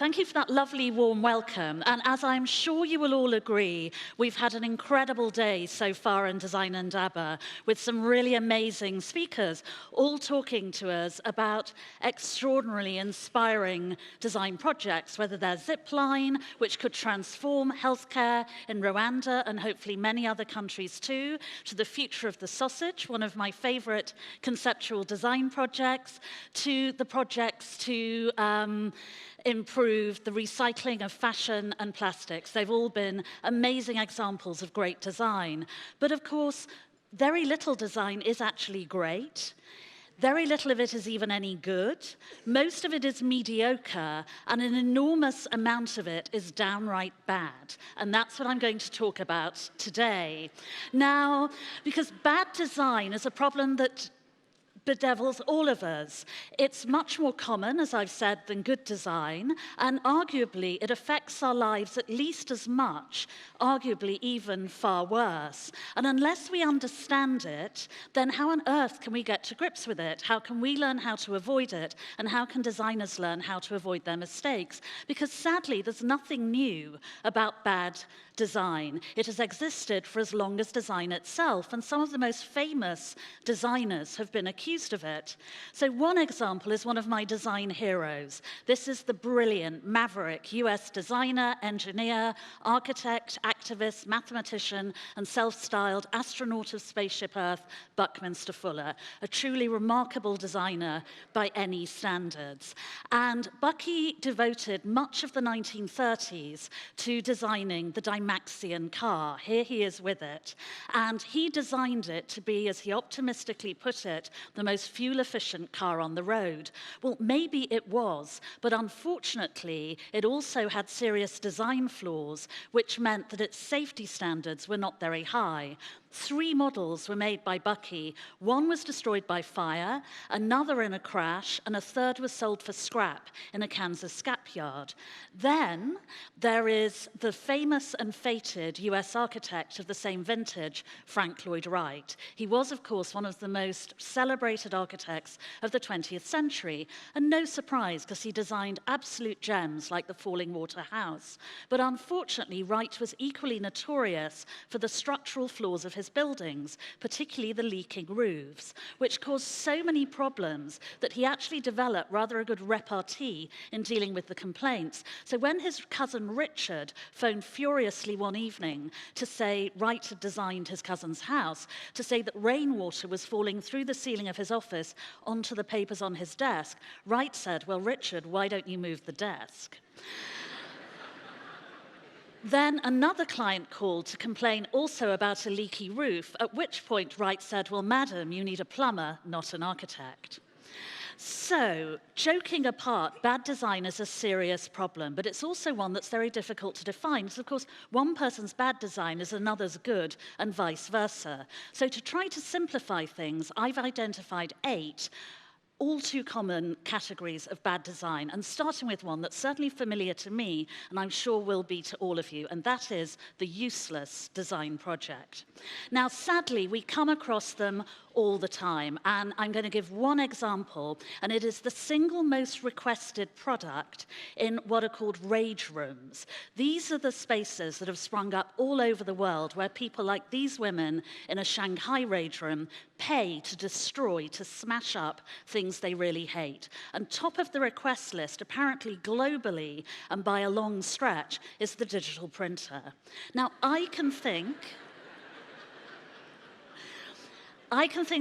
Thank you for that lovely warm welcome. And as I'm sure you will all agree, we've had an incredible day so far in Design Indaba with some really amazing speakers all talking to us about extraordinarily inspiring design projects, whether they're Zipline, which could transform healthcare in Rwanda and hopefully many other countries too, to the future of the sausage, one of my favorite conceptual design projects, to the projects to improve the recycling of fashion and plastics. They've all been amazing examples of great design. But of course, very little design is actually great. Very little of it is even any good. Most of it is mediocre, and an enormous amount of it is downright bad. And that's what I'm going to talk about today. Now, because bad design is a problem that bedevils all of us. It's much more common, as I've said, than good design, and arguably it affects our lives at least as much, arguably even far worse. And unless we understand it, then how on earth can we get to grips with it? How can we learn how to avoid it? And how can designers learn how to avoid their mistakes? Because sadly, there's nothing new about bad design. It has existed for as long as design itself, and some of the most famous designers have been accused of it. So one example is one of my design heroes. This is the brilliant, maverick US designer, engineer, architect, activist, mathematician, and self-styled astronaut of Spaceship Earth, Buckminster Fuller, a truly remarkable designer by any standards. And Bucky devoted much of the 1930s to designing the Dymaxion car. Here he is with it. And he designed it to be, as he optimistically put it, the most fuel-efficient car on the road. Well, maybe it was, but unfortunately, it also had serious design flaws, which meant that its safety standards were not very high. 3 models were made by Bucky. One was destroyed by fire, another in a crash, and a third was sold for scrap in a Kansas scrapyard. Then there is the famous and fated US architect of the same vintage, Frank Lloyd Wright. He was, of course, one of the most celebrated architects of the 20th century, and no surprise, because he designed absolute gems like the Falling Water House. But unfortunately, Wright was equally notorious for the structural flaws of his buildings, particularly the leaking roofs, which caused so many problems that he actually developed rather a good repartee in dealing with the complaints. So when his cousin Richard phoned furiously one evening to say Wright had designed his cousin's house, to say that rainwater was falling through the ceiling of his office onto the papers on his desk, Wright said, "Well, Richard, why don't you move the desk?" Then another client called to complain also about a leaky roof, at which point Wright said, "Well, madam, you need a plumber, not an architect." So, joking apart, bad design is a serious problem, but it's also one that's very difficult to define, because of course, one person's bad design is another's good, and vice versa. So to try to simplify things, I've identified 8 all too common categories of bad design, and starting with one that's certainly familiar to me, and I'm sure will be to all of you, and that is the useless design project. Now, sadly, we come across them all the time, and I'm going to give one example, and it is the single most requested product in what are called rage rooms. These are the spaces that have sprung up all over the world where people like these women in a Shanghai rage room pay to destroy, to smash up things they really hate. And top of the request list, apparently globally and by a long stretch, is the digital printer. Now, I can think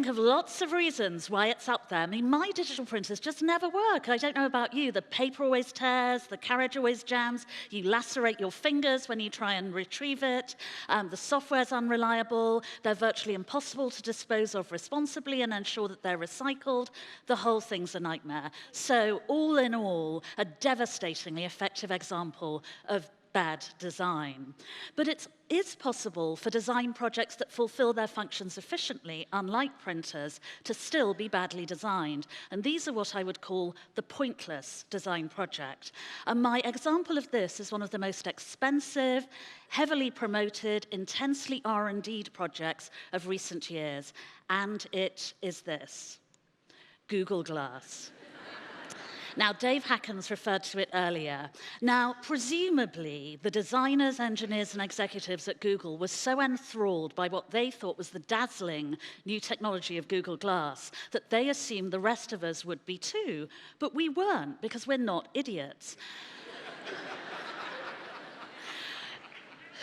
of lots of reasons why it's up there. I mean, my digital printers just never work. I don't know about you. The paper always tears, the carriage always jams, you lacerate your fingers when you try and retrieve it, the software's unreliable, they're virtually impossible to dispose of responsibly and ensure that they're recycled. The whole thing's a nightmare. So, all in all, a devastatingly effective example of bad design. But it is possible for design projects that fulfill their functions efficiently, unlike printers, to still be badly designed. And these are what I would call the pointless design project. And my example of this is one of the most expensive, heavily promoted, intensely R&D'd projects of recent years. And it is this: Google Glass. Now, Dave Hackens referred to it earlier. Now, presumably, the designers, engineers, and executives at Google were so enthralled by what they thought was the dazzling new technology of Google Glass that they assumed the rest of us would be too. But we weren't, because we're not idiots.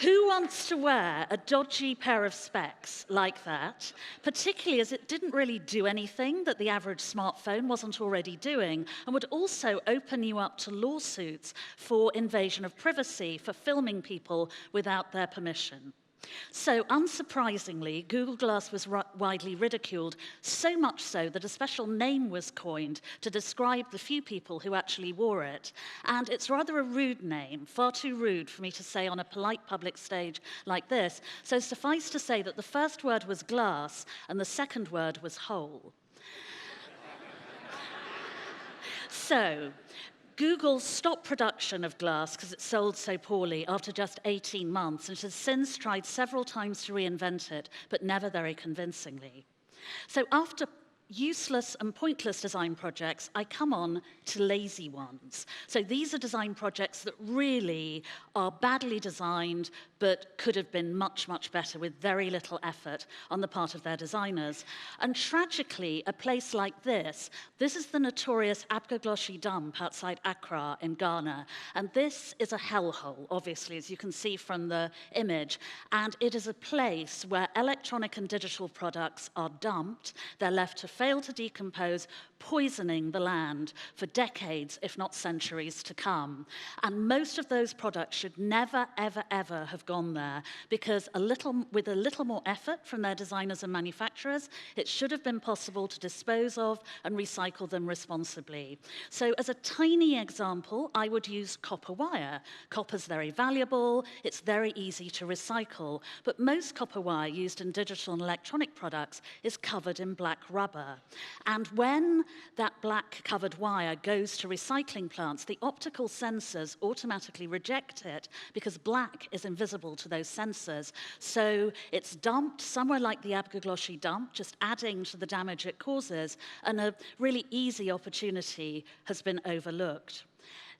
Who wants to wear a dodgy pair of specs like that, particularly as it didn't really do anything that the average smartphone wasn't already doing, and would also open you up to lawsuits for invasion of privacy, for filming people without their permission? So, unsurprisingly, Google Glass was widely ridiculed, so much so that a special name was coined to describe the few people who actually wore it. And it's rather a rude name, far too rude for me to say on a polite public stage like this. So suffice to say that the first word was glass and the second word was hole. So, Google stopped production of glass because it sold so poorly after just 18 months, and has since tried several times to reinvent it, but never very convincingly. So after useless and pointless design projects, I come on to lazy ones. So these are design projects that really are badly designed, but could have been much, much better with very little effort on the part of their designers. And tragically, a place like this is the notorious Abgagloshi dump outside Accra in Ghana. And this is a hellhole, obviously, as you can see from the image. And it is a place where electronic and digital products are dumped. They're left to fail to decompose, poisoning the land for decades, if not centuries, to come. And most of those products should never, ever, ever have gone there, because with a little more effort from their designers and manufacturers, it should have been possible to dispose of and recycle them responsibly. So as a tiny example, I would use copper wire. Copper's very valuable, it's very easy to recycle, but most copper wire used in digital and electronic products is covered in black rubber. And when that black covered wire goes to recycling plants, the optical sensors automatically reject it because black is invisible to those sensors. So it's dumped somewhere like the Abgagloshi dump, just adding to the damage it causes, and a really easy opportunity has been overlooked.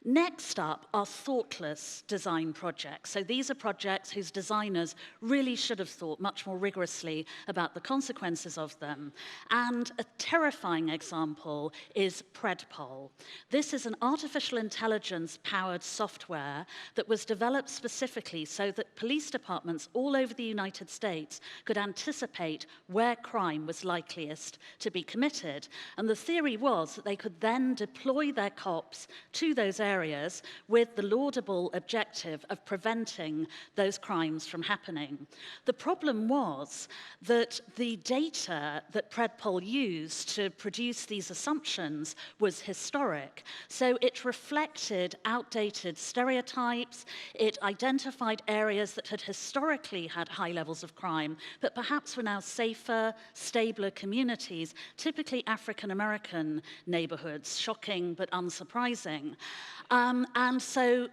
Next up are thoughtless design projects. So these are projects whose designers really should have thought much more rigorously about the consequences of them. And a terrifying example is Predpol. This is an artificial intelligence-powered software that was developed specifically so that police departments all over the United States could anticipate where crime was likeliest to be committed. And the theory was that they could then deploy their cops to those areas with the laudable objective of preventing those crimes from happening. The problem was that the data that Predpol used to produce these assumptions was historic. So it reflected outdated stereotypes, it identified areas that had historically had high levels of crime, but perhaps were now safer, stabler communities, typically African American neighborhoods, shocking but unsurprising. And so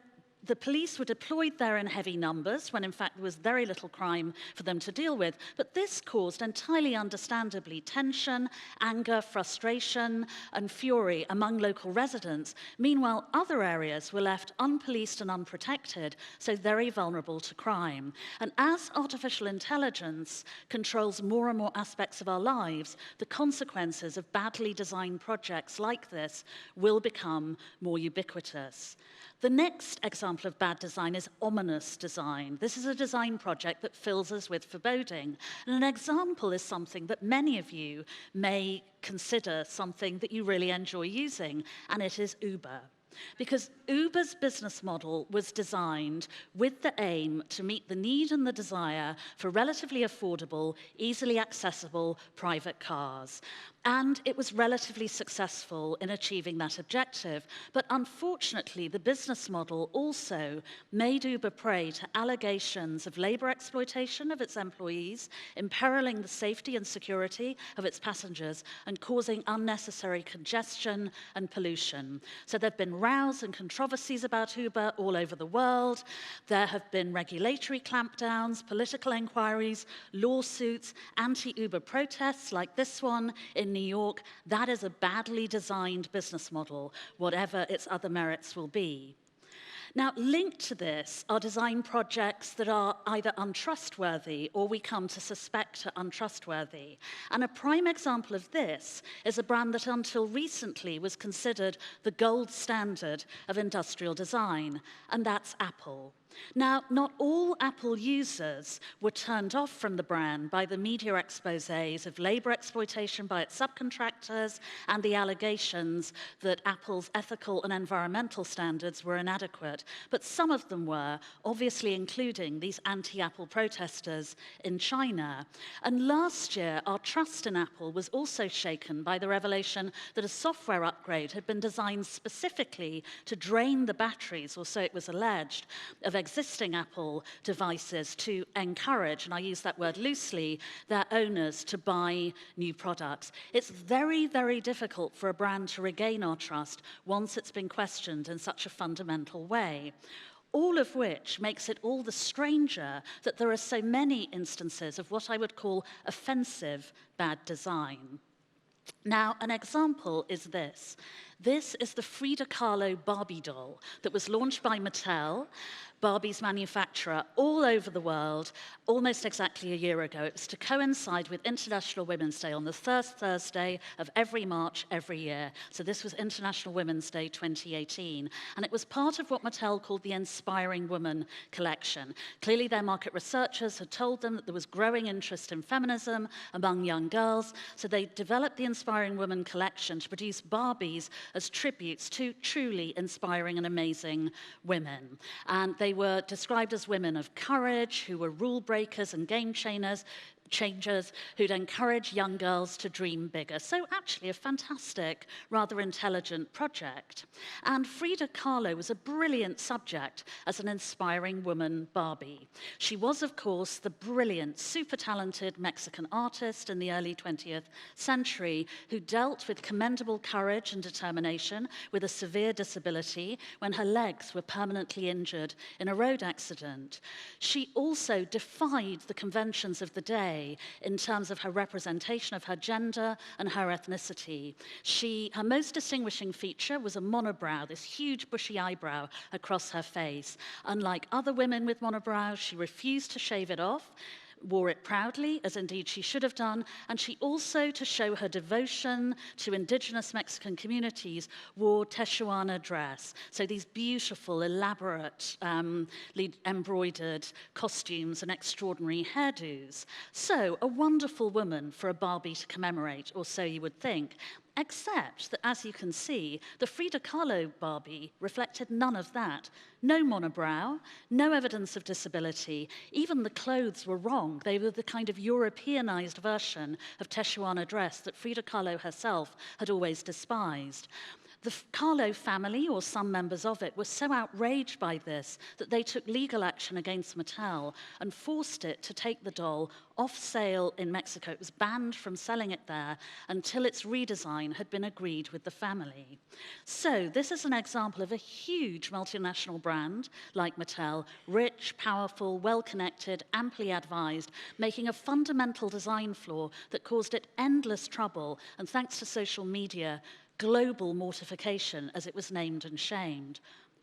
the police were deployed there in heavy numbers when in fact there was very little crime for them to deal with. But this caused entirely understandably tension, anger, frustration, and fury among local residents. Meanwhile, other areas were left unpoliced and unprotected, so very vulnerable to crime. And as artificial intelligence controls more and more aspects of our lives, the consequences of badly designed projects like this will become more ubiquitous. The next example of bad design is ominous design. This is a design project that fills us with foreboding. And an example is something that many of you may consider something that you really enjoy using, and it is Uber. Because Uber's business model was designed with the aim to meet the need and the desire for relatively affordable, easily accessible private cars. And it was relatively successful in achieving that objective. But unfortunately, the business model also made Uber prey to allegations of labor exploitation of its employees, imperiling the safety and security of its passengers, and causing unnecessary congestion and pollution. So there have been rows and controversies about Uber all over the world. There have been regulatory clampdowns, political inquiries, lawsuits, anti-Uber protests like this one in New York, that is a badly designed business model, whatever its other merits will be. Now, linked to this are design projects that are either untrustworthy or we come to suspect are untrustworthy. And a prime example of this is a brand that until recently was considered the gold standard of industrial design, and that's Apple. Now, not all Apple users were turned off from the brand by the media exposés of labor exploitation by its subcontractors and the allegations that Apple's ethical and environmental standards were inadequate. But some of them were, obviously including these anti-Apple protesters in China. And last year, our trust in Apple was also shaken by the revelation that a software upgrade had been designed specifically to drain the batteries, or so it was alleged, of existing Apple devices to encourage, and I use that word loosely, their owners to buy new products. It's very, very difficult for a brand to regain our trust once it's been questioned in such a fundamental way. All of which makes it all the stranger that there are so many instances of what I would call offensive bad design. Now, an example is this. This is the Frida Kahlo Barbie doll that was launched by Mattel, Barbie's manufacturer, all over the world, almost exactly a year ago. It was to coincide with International Women's Day on the first Thursday of every March every year. So this was International Women's Day 2018. And it was part of what Mattel called the Inspiring Woman collection. Clearly, their market researchers had told them that there was growing interest in feminism among young girls. So they developed the Inspiring Woman collection to produce Barbies as tributes to truly inspiring and amazing women. And they were described as women of courage, who were rule breakers and game changers, who'd encourage young girls to dream bigger. So actually a fantastic, rather intelligent project. And Frida Kahlo was a brilliant subject as an inspiring woman Barbie. She was, of course, the brilliant, super talented Mexican artist in the early 20th century who dealt with commendable courage and determination with a severe disability when her legs were permanently injured in a road accident. She also defied the conventions of the day in terms of her representation of her gender and her ethnicity. Her most distinguishing feature was a monobrow, this huge bushy eyebrow across her face. Unlike other women with monobrows, she refused to shave it off, wore it proudly, as indeed she should have done, and she also, to show her devotion to indigenous Mexican communities, wore Techuana dress. So these beautiful, elaborate, embroidered costumes and extraordinary hairdos. So a wonderful woman for a Barbie to commemorate, or so you would think. Except that, as you can see, the Frida Kahlo Barbie reflected none of that. No monobrow, no evidence of disability. Even the clothes were wrong. They were the kind of Europeanized version of Techuana dress that Frida Kahlo herself had always despised. The Kahlo family, or some members of it, were so outraged by this that they took legal action against Mattel and forced it to take the doll off sale in Mexico. It was banned from selling it there until its redesign had been agreed with the family. So this is an example of a huge multinational brand like Mattel, rich, powerful, well-connected, amply advised, making a fundamental design flaw that caused it endless trouble, and thanks to social media, global mortification, as it was named and shamed.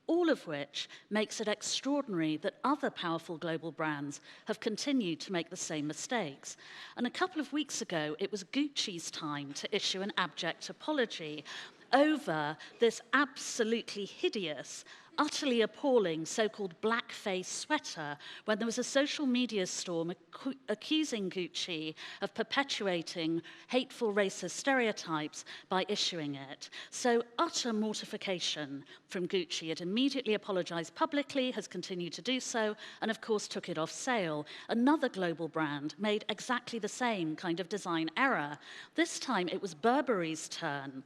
All of which makes it extraordinary that other powerful global brands have continued to make the same mistakes. And a couple of weeks ago, it was Gucci's time to issue an abject apology over this absolutely hideous, utterly appalling so-called blackface sweater when there was a social media storm accusing Gucci of perpetuating hateful racist stereotypes by issuing it. So utter mortification from Gucci. It immediately apologized publicly, has continued to do so, and of course took it off sale. Another global brand made exactly the same kind of design error. This time it was Burberry's turn.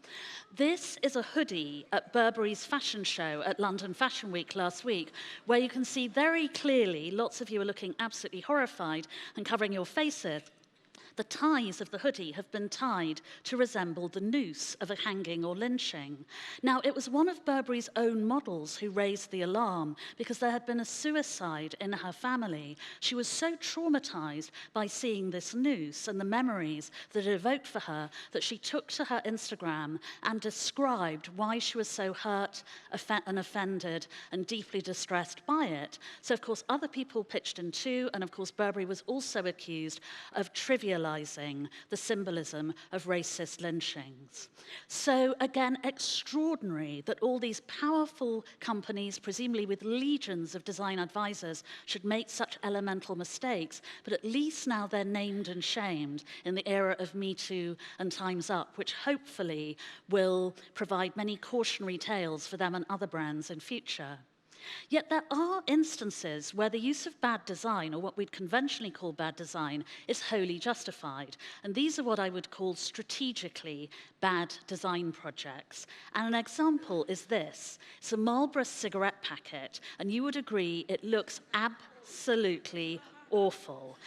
This is a hoodie at Burberry's fashion show at London Fashion Week last week, where you can see very clearly, lots of you are looking absolutely horrified and covering your faces, The ties of the hoodie have been tied to resemble the noose of a hanging or lynching. Now, it was one of Burberry's own models who raised the alarm because there had been a suicide in her family. She was so traumatized by seeing this noose and the memories that it evoked for her that she took to her Instagram and described why she was so hurt and offended and deeply distressed by it. So, of course, other people pitched in too, and of course, Burberry was also accused of trivializing the symbolism of racist lynchings. So, again, extraordinary that all these powerful companies, presumably with legions of design advisors, should make such elemental mistakes, but at least now they're named and shamed in the era of Me Too and Time's Up, which hopefully will provide many cautionary tales for them and other brands in future. Yet there are instances where the use of bad design, or what we'd conventionally call bad design, is wholly justified. And these are what I would call strategically bad design projects. And an example is this. It's a Marlboro cigarette packet, and you would agree it looks absolutely awful.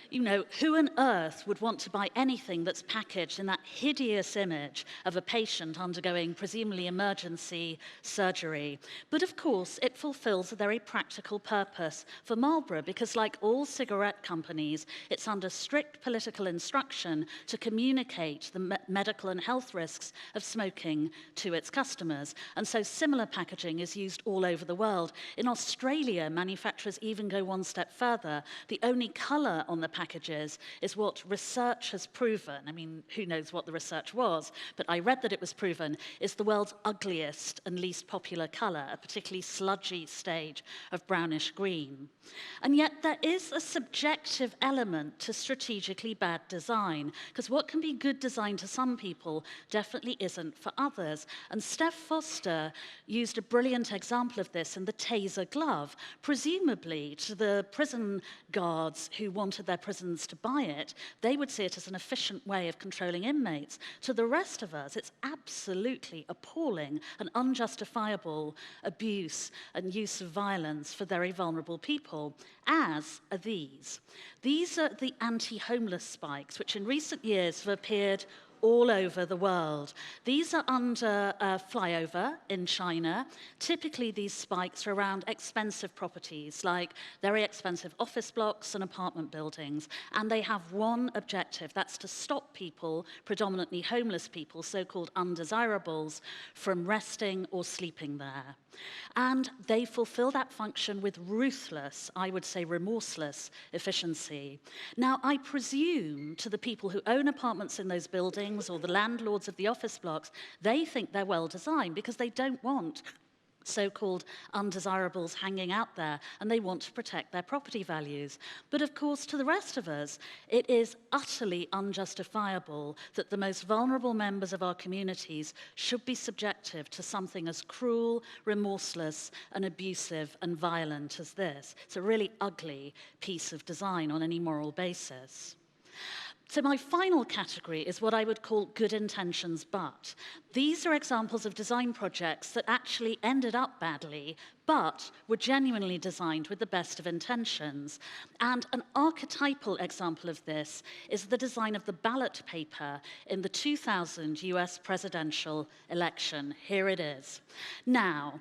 You know, who on earth would want to buy anything that's packaged in that hideous image of a patient undergoing presumably emergency surgery? But of course, it fulfills a very practical purpose for Marlboro because, like all cigarette companies, it's under strict political instruction to communicate the medical and health risks of smoking to its customers. And so similar packaging is used all over the world. In Australia, manufacturers even go one step further. The only color on the packages is what research has proven. I mean, who knows what the research was, but I read that it was proven is the world's ugliest and least popular color, a particularly sludgy stage of brownish green. And yet there is a subjective element to strategically bad design, because what can be good design to some people definitely isn't for others. And Steph Foster used a brilliant example of this in the taser glove. Presumably to the prison guards who wanted their prisons to buy it, they would see it as an efficient way of controlling inmates. To the rest of us, it's absolutely appalling and unjustifiable abuse and use of violence for very vulnerable people, as are these. These are the anti-homeless spikes, which in recent years have appeared all over the world. These are under flyover in China. Typically, these spikes are around expensive properties, like very expensive office blocks and apartment buildings, and they have one objective, that's to stop people, predominantly homeless people, so-called undesirables, from resting or sleeping there. And they fulfill that function with ruthless, I would say remorseless, efficiency. Now, I presume to the people who own apartments in those buildings or the landlords of the office blocks, they think they're well designed because they don't want so-called undesirables hanging out there, and they want to protect their property values. But of course, to the rest of us, it is utterly unjustifiable that the most vulnerable members of our communities should be subjected to something as cruel, remorseless, and abusive and violent as this. It's a really ugly piece of design on any moral basis. So my final category is what I would call good intentions but. These are examples of design projects that actually ended up badly, but were genuinely designed with the best of intentions. And an archetypal example of this is the design of the ballot paper in the 2000 US presidential election. Here it is. Now,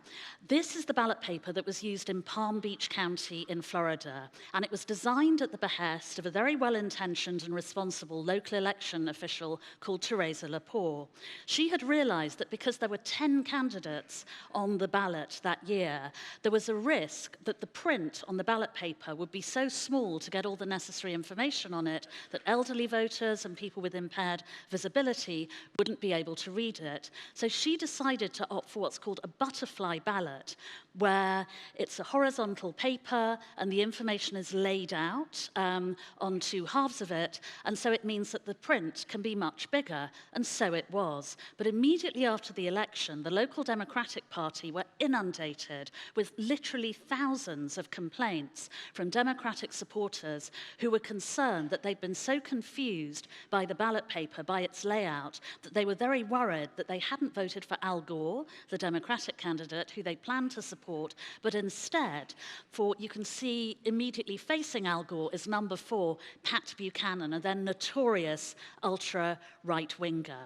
this is the ballot paper that was used in Palm Beach County in Florida, and it was designed at the behest of a very well-intentioned and responsible local election official called Teresa Lepore. She had realized that because there were 10 candidates on the ballot that year, there was a risk that the print on the ballot paper would be so small to get all the necessary information on it that elderly voters and people with impaired visibility wouldn't be able to read it. So she decided to opt for what's called a butterfly ballot, where it's a horizontal paper and the information is laid out on two halves of it, and so it means that the print can be much bigger, and so it was. But immediately after the election, the local Democratic Party were inundated with literally thousands of complaints from Democratic supporters who were concerned that they'd been so confused by the ballot paper, by its layout, that they were very worried that they hadn't voted for Al Gore, the Democratic candidate, who they planned to support, but instead, for you can see immediately facing Al Gore is number 4, Pat Buchanan, a then notorious ultra-right-winger.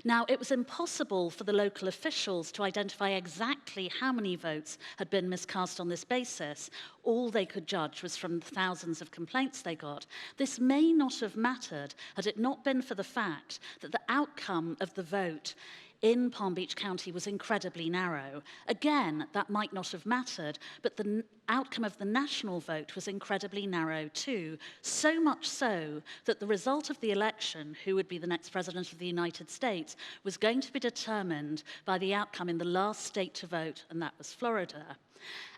Now, it was impossible for the local officials to identify exactly how many votes had been miscast on this basis. All they could judge was from the thousands of complaints they got. This may not have mattered had it not been for the fact that the outcome of the vote in Palm Beach County was incredibly narrow. Again, that might not have mattered, but the outcome of the national vote was incredibly narrow too, so much so that the result of the election, who would be the next president of the United States, was going to be determined by the outcome in the last state to vote, and that was Florida.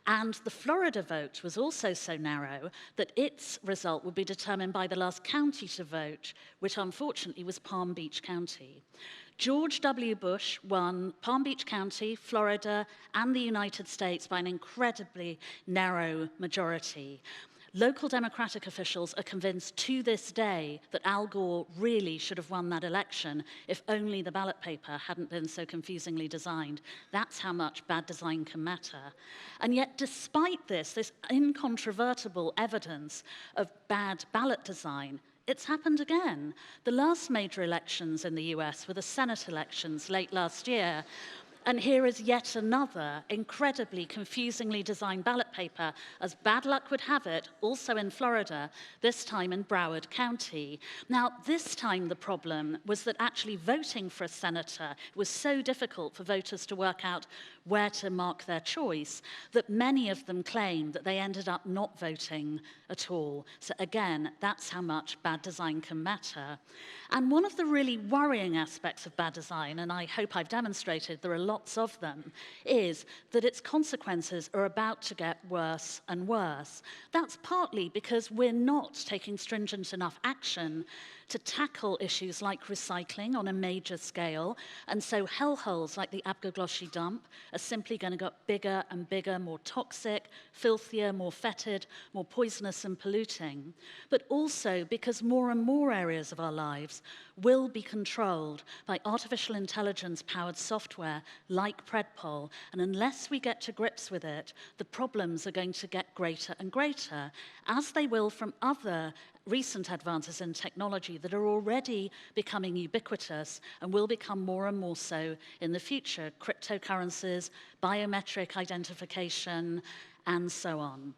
And the Florida vote was also so narrow that its result would be determined by the last county to vote, which unfortunately was Palm Beach County. George W. Bush won Palm Beach County, Florida, and the United States by an incredibly narrow majority. Local Democratic officials are convinced to this day that Al Gore really should have won that election if only the ballot paper hadn't been so confusingly designed. That's how much bad design can matter. And yet, despite this incontrovertible evidence of bad ballot design, it's happened again. The last major elections in the US were the Senate elections late last year. And here is yet another incredibly confusingly designed ballot paper, as bad luck would have it, also in Florida, this time in Broward County. Now, this time the problem was that actually voting for a senator was so difficult for voters to work out where to mark their choice that many of them claimed that they ended up not voting at all. So again, that's how much bad design can matter. And one of the really worrying aspects of bad design, and I hope I've demonstrated there are lots of them, is that its consequences are about to get worse and worse. That's partly because we're not taking stringent enough action to tackle issues like recycling on a major scale, and so hellholes like the Abgagloshi dump are simply going to get bigger and bigger, more toxic, filthier, more fetid, more poisonous and polluting. But also because more and more areas of our lives will be controlled by artificial intelligence-powered software like Predpol, and unless we get to grips with it, the problems are going to get greater and greater, as they will from other recent advances in technology that are already becoming ubiquitous and will become more and more so in the future: cryptocurrencies, biometric identification, and so on.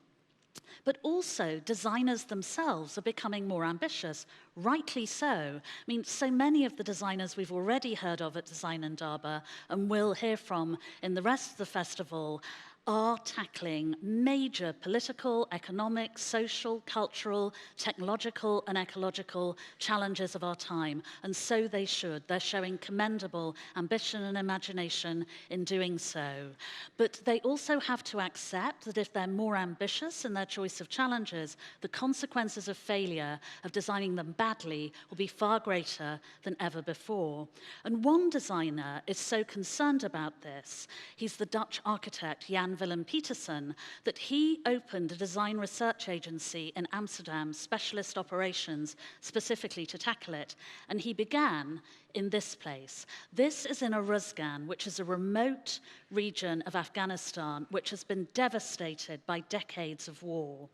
But also, designers themselves are becoming more ambitious, rightly so. I mean, so many of the designers we've already heard of at Design Indaba and will hear from in the rest of the festival are tackling major political, economic, social, cultural, technological, and ecological challenges of our time. And so they should. They're showing commendable ambition and imagination in doing so. But they also have to accept that if they're more ambitious in their choice of challenges, the consequences of failure, of designing them badly, will be far greater than ever before. And one designer is so concerned about this. He's the Dutch architect Jan Willem Petersen, that he opened a design research agency in Amsterdam, specialist operations, specifically to tackle it. And he began in this place. This is in Uruzgan, which is a remote region of Afghanistan, which has been devastated by decades of war.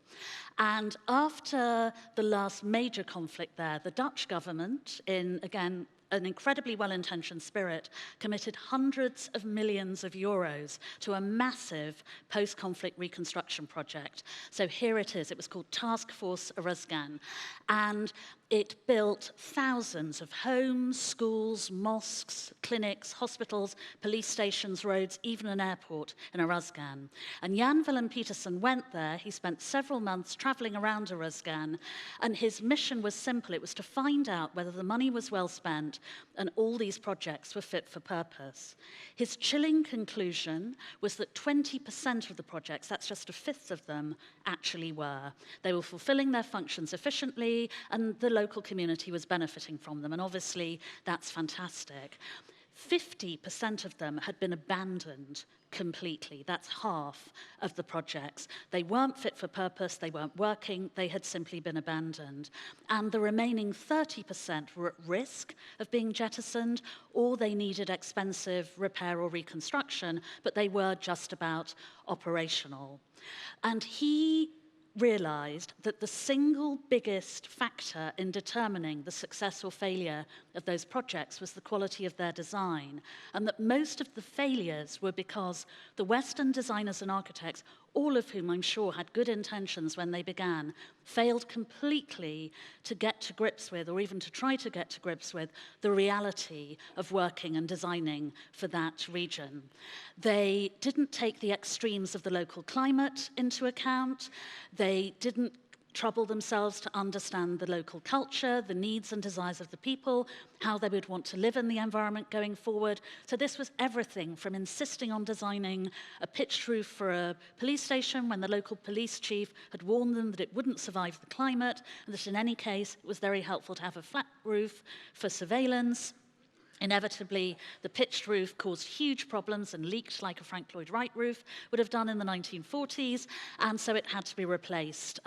And after the last major conflict there, the Dutch government, in, again, an incredibly well-intentioned spirit, committed hundreds of millions of euros to a massive post-conflict reconstruction project. So here it is. It was called Task Force Uruzgan. And it built thousands of homes, schools, mosques, clinics, hospitals, police stations, roads, even an airport in Uruzgan. And Jan Willem Petersen went there. He spent several months traveling around Uruzgan, and his mission was simple. It was to find out whether the money was well spent and all these projects were fit for purpose. His chilling conclusion was that 20% of the projects, that's just a fifth of them, actually were. They were fulfilling their functions efficiently, and the local community was benefiting from them, and obviously that's fantastic. 50% of them had been abandoned completely. That's half of the projects. They weren't fit for purpose, they weren't working, they had simply been abandoned. And the remaining 30% were at risk of being jettisoned, or they needed expensive repair or reconstruction, but they were just about operational. And he realized that the single biggest factor in determining the success or failure of those projects was the quality of their design, and that most of the failures were because the Western designers and architects, all of whom I'm sure had good intentions when they began, failed completely to get to grips with, or even to try to get to grips with, the reality of working and designing for that region. They didn't take the extremes of the local climate into account. They didn't trouble themselves to understand the local culture, the needs and desires of the people, how they would want to live in the environment going forward. So this was everything from insisting on designing a pitched roof for a police station when the local police chief had warned them that it wouldn't survive the climate, and that in any case it was very helpful to have a flat roof for surveillance. Inevitably, the pitched roof caused huge problems and leaked like a Frank Lloyd Wright roof would have done in the 1940s, and so it had to be replaced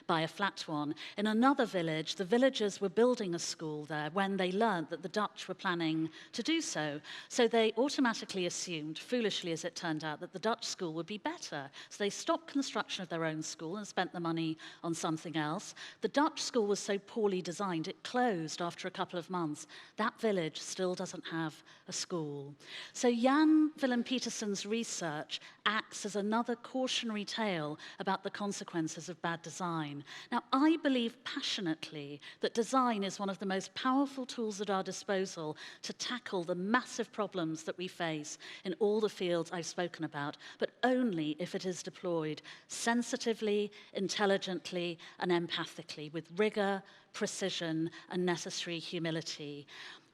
by a flat one. In another village, the villagers were building a school there when they learned that the Dutch were planning to do so. So they automatically assumed, foolishly as it turned out, that the Dutch school would be better. So they stopped construction of their own school and spent the money on something else. The Dutch school was so poorly designed, it closed after a couple of months. That village still doesn't have a school. So Jan Willem Peterson's research acts as another cautionary tale about the consequences of bad design. Now, I believe passionately that design is one of the most powerful tools at our disposal to tackle the massive problems that we face in all the fields I've spoken about, but only if it is deployed sensitively, intelligently, and empathically, with rigor, precision, and necessary humility.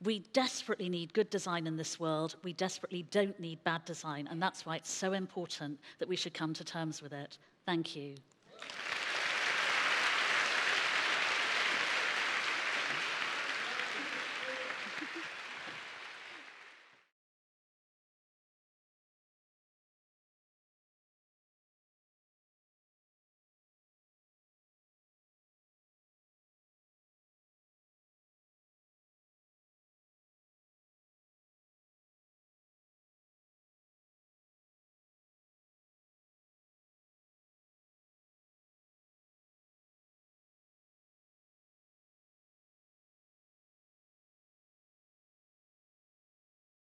We desperately need good design in this world. We desperately don't need bad design, and that's why it's so important that we should come to terms with it. Thank you.